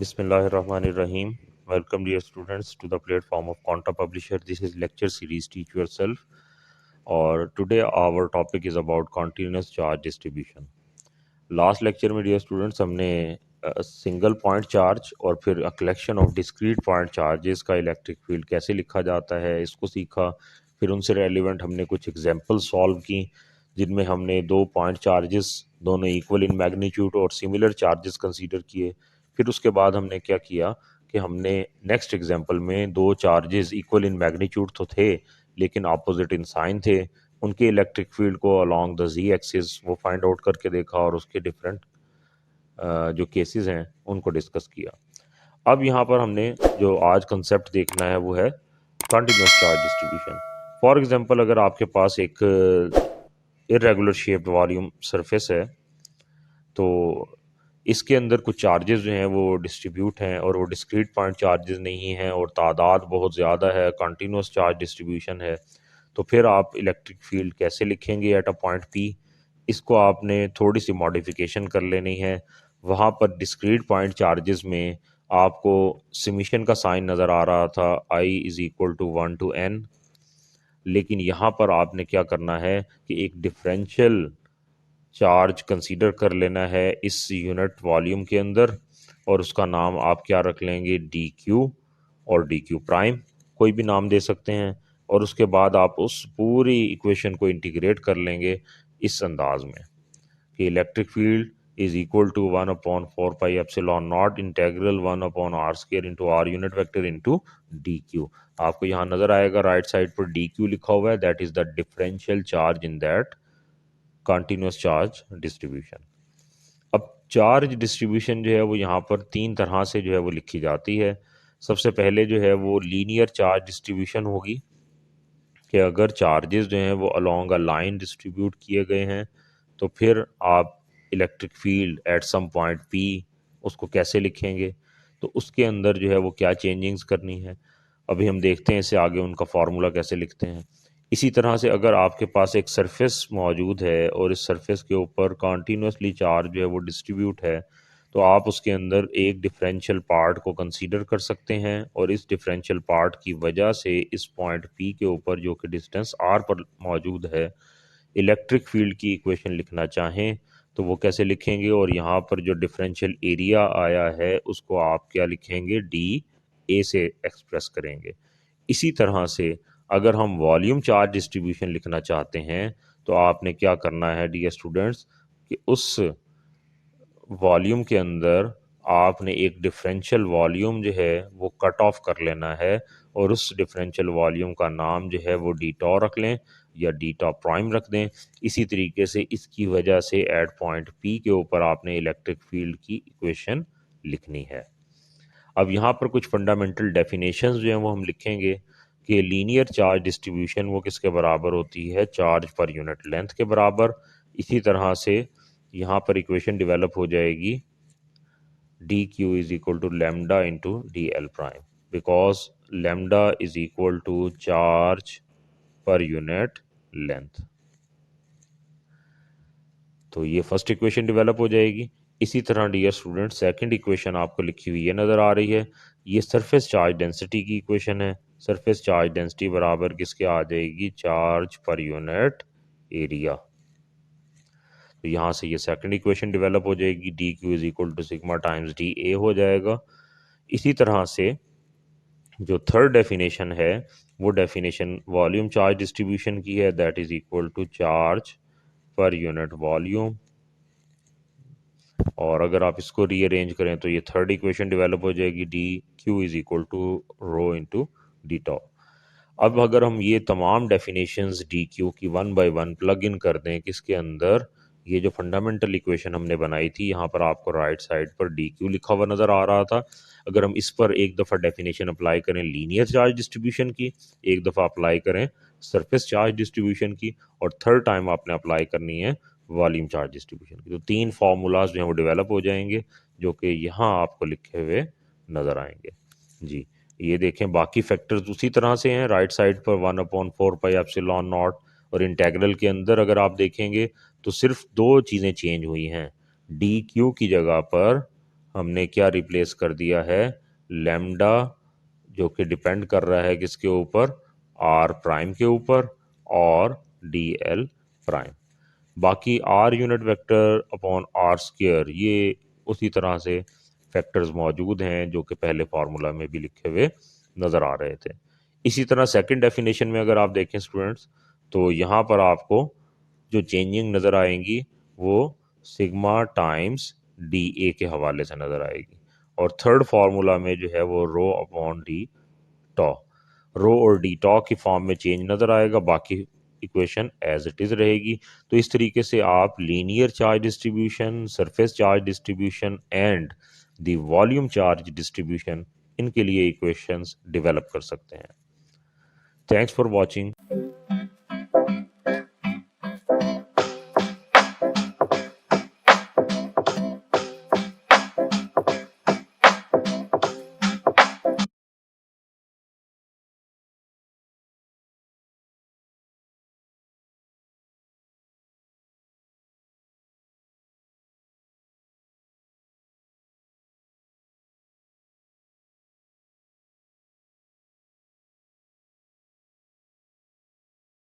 Bismillahirrahmanirrahim. Welcome, dear students, to the platform of Quanta Publisher. This is lecture series Teach Yourself. और today our topic is about continuous charge distribution. Last lecture में dear students हमने single point charge और फिर collection of discrete point charges का electric field कैसे लिखा जाता है इसको सीखा। फिर उनसे रेलिवेंट हमने कुछ एग्जांपल सॉल्व की जिनमें हमने दो पॉइंट चार्जेस दोनों इक्वल इन मैग्नीट्यूड और सिमिलर चार्जेस कंसीडर किए। फिर उसके बाद हमने क्या किया कि हमने नेक्स्ट एग्जांपल में दो चार्जेस इक्वल इन मैग्नीट्यूड तो थे लेकिन अपोजिट इन साइन थे, उनके इलेक्ट्रिक फील्ड को अलोंग द जी एक्सिस वो फाइंड आउट करके देखा और उसके डिफरेंट जो केसेस हैं उनको डिस्कस किया। अब यहाँ पर हमने जो आज कंसेप्ट देखना है वो है continuous charge distribution. For example अगर आपके पास एक इरेगुलर शेप्ड वॉल्यूम सरफेस है तो इसके अंदर कुछ चार्जेस जो हैं वो डिस्ट्रीब्यूट हैं और वो डिस्क्रीट पॉइंट चार्जेस नहीं हैं और तादाद बहुत ज़्यादा है, कंटिन्यूस चार्ज डिस्ट्रीब्यूशन है। तो फिर आप इलेक्ट्रिक फील्ड कैसे लिखेंगे एट अ पॉइंट पी? इसको आपने थोड़ी सी मॉडिफिकेशन कर लेनी है। वहाँ पर डिस्क्रीट पॉइंट चार्जेस में आपको समीशन का साइन नज़र आ रहा था I is equal to 1 to n, लेकिन यहाँ पर आपने क्या करना है कि एक डिफरेंशियल चार्ज कंसीडर कर लेना है इस यूनिट वॉल्यूम के अंदर और उसका नाम आप क्या रख लेंगे, डी क्यू और डी क्यू प्राइम, कोई भी नाम दे सकते हैं। और उसके बाद आप उस पूरी इक्वेशन को इंटीग्रेट कर लेंगे इस अंदाज में कि electric field is equal to 1/4 pi epsilon naught integral 1/r² into r unit vector into d q. आपको यहाँ नजर आएगा राइट साइड पर डी क्यू लिखा हुआ है, that is the differential charge in that continuous charge distribution. अब charge distribution जो है वो यहाँ पर तीन तरह से जो है वो लिखी जाती है। सबसे पहले जो है वो लीनियर चार्ज डिस्ट्रीब्यूशन होगी कि अगर चार्जेस जो हैं वो अलोंग अ लाइन डिस्ट्रीब्यूट किए गए हैं तो फिर आप electric field at some point p उसको कैसे लिखेंगे, तो उसके अंदर जो है वो क्या चेंजिंग्स करनी है अभी हम देखते हैं इससे आगे उनका फार्मूला कैसे लिखते हैं। इसी तरह से अगर आपके पास एक सरफेस मौजूद है और इस सरफेस के ऊपर कॉन्टीन्यूसली चार्ज जो है वो डिस्ट्रीब्यूट है तो आप उसके अंदर एक डिफरेंशियल पार्ट को कंसीडर कर सकते हैं और इस डिफरेंशियल पार्ट की वजह से इस पॉइंट पी के ऊपर जो कि डिस्टेंस आर पर मौजूद है इलेक्ट्रिक फील्ड की इक्वेशन लिखना चाहें तो वो कैसे लिखेंगे। और यहाँ पर जो डिफरेंशियल एरिया आया है उसको आप क्या लिखेंगे, डी ए से एक्सप्रेस करेंगे। इसी तरह से अगर हम वॉल्यूम चार्ज डिस्ट्रीब्यूशन लिखना चाहते हैं तो आपने क्या करना है डियर स्टूडेंट्स कि उस वॉल्यूम के अंदर आपने एक डिफरेंशियल वॉल्यूम जो है वो कट ऑफ कर लेना है और उस डिफरेंशियल वॉल्यूम का नाम जो है वो डी टॉ रख लें या डी टॉ प्राइम रख दें। इसी तरीके से इसकी वजह से एट पॉइंट पी के ऊपर आपने इलेक्ट्रिक फील्ड की इक्वेशन लिखनी है। अब यहाँ पर कुछ फंडामेंटल डेफिनेशंस जो हैं वो हम लिखेंगे कि लीनियर चार्ज डिस्ट्रीब्यूशन वो किसके बराबर होती है, चार्ज पर यूनिट लेंथ के बराबर। इसी तरह से यहाँ पर इक्वेशन डेवलप हो जाएगी d q is equal to lambda into d l prime because lambda is equal to charge per unit length. तो ये फर्स्ट इक्वेशन डेवलप हो जाएगी। इसी तरह डियर स्टूडेंट सेकंड इक्वेशन आपको लिखी हुई है नज़र आ रही है, ये सरफेस चार्ज डेंसिटी की इक्वेशन है। सरफेस चार्ज डेंसिटी बराबर किसके आ जाएगी, चार्ज पर यूनिट एरिया। तो यहाँ से ये सेकंड इक्वेशन डेवलप हो जाएगी, d q is equal to sigma times d a हो जाएगा। इसी तरह से जो थर्ड डेफिनेशन है वो डेफिनेशन वॉल्यूम चार्ज डिस्ट्रीब्यूशन की है, that is equal to charge per unit volume. और अगर आप इसको रीअरेंज करें तो ये थर्ड इक्वेशन डेवलप हो जाएगी, d q is equal to rho into d tau. अब अगर हम ये तमाम डेफिनेशंस डी क्यू की one by one plug in कर दें किसके अंदर, ये जो फंडामेंटल इक्वेशन हमने बनाई थी यहाँ पर आपको राइट साइड पर डी क्यू लिखा हुआ नज़र आ रहा था। अगर हम इस पर एक दफ़ा डेफिनेशन अप्लाई करें लीनियर चार्ज डिस्ट्रीब्यूशन की, एक दफ़ा अप्लाई करें सरफेस चार्ज डिस्ट्रीब्यूशन की और थर्ड टाइम आपने अप्लाई करनी है वॉल्यूम चार्ज डिस्ट्रीब्यूशन की, तो तीन फार्मूलाज जो हैं वो डेवलप हो जाएंगे जो कि यहाँ आपको लिखे हुए नज़र आएंगे। जी ये देखें बाकी फैक्टर्स उसी तरह से हैं, राइट साइड पर 1/4 पाई एप्सिलॉन नॉट और इंटेग्रल के अंदर अगर आप देखेंगे तो सिर्फ दो चीज़ें चेंज हुई हैं, डी क्यू की जगह पर हमने क्या रिप्लेस कर दिया है, लैम्डा, जो कि डिपेंड कर रहा है किसके ऊपर, आर प्राइम के ऊपर, और डी एल प्राइम। बाकी r unit vector upon r square, ये उसी तरह से फैक्टर्स मौजूद हैं जो कि पहले फार्मूला में भी लिखे हुए नज़र आ रहे थे। इसी तरह सेकंड डेफिनेशन में अगर आप देखें स्टूडेंट्स, तो यहाँ पर आपको जो चेंजिंग नज़र आएंगी वो सिग्मा टाइम्स डी ए के हवाले से नज़र आएगी। और थर्ड फार्मूला में जो है वो रो अपॉन डी टॉ, रो और डी टॉ की फॉर्म में चेंज नज़र आएगा, बाकी इक्वेशन एज इट इज़ रहेगी। तो इस तरीके से आप linear charge distribution, surface charge distribution and the volume charge distribution, इनके लिए इक्वेशंस डेवलप कर सकते हैं। Thanks for watching.